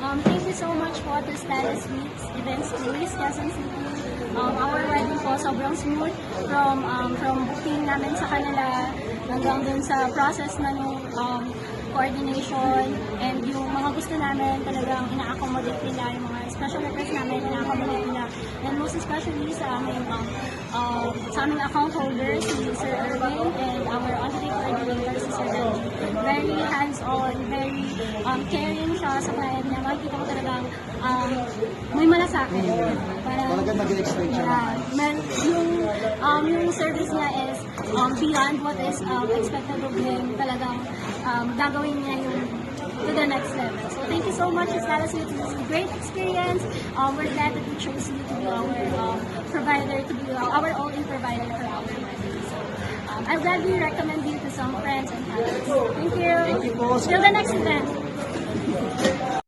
Thank you so much po to Status Weeks Events Place, Quezon City. Our wedding po sobrang smooth from booking namin sa kanila hanggang dun sa process na nung coordination and yung mga gusto namin talagang ina-accommodate nila, yung mga special requests namin ina-accommodate nila. And most especially sa aming account holder, si Sir Erwin, and our on-the-day coordinator, si Sir Benji. Very hands-on, very caring siya sa client niya. Makikita ko talagang may malasakit. Talagang nag-expect siya. Yung service niya is beyond what is expected of him. Talagang gagawin niya yung to the next level. So thank you so much, Status Weeks. This is a great experience. We're glad that we chose you to be our provider, to be our only provider for our wedding. So I'll gladly recommend you to some friends and family. Thank you. Thank you po. Till the next event.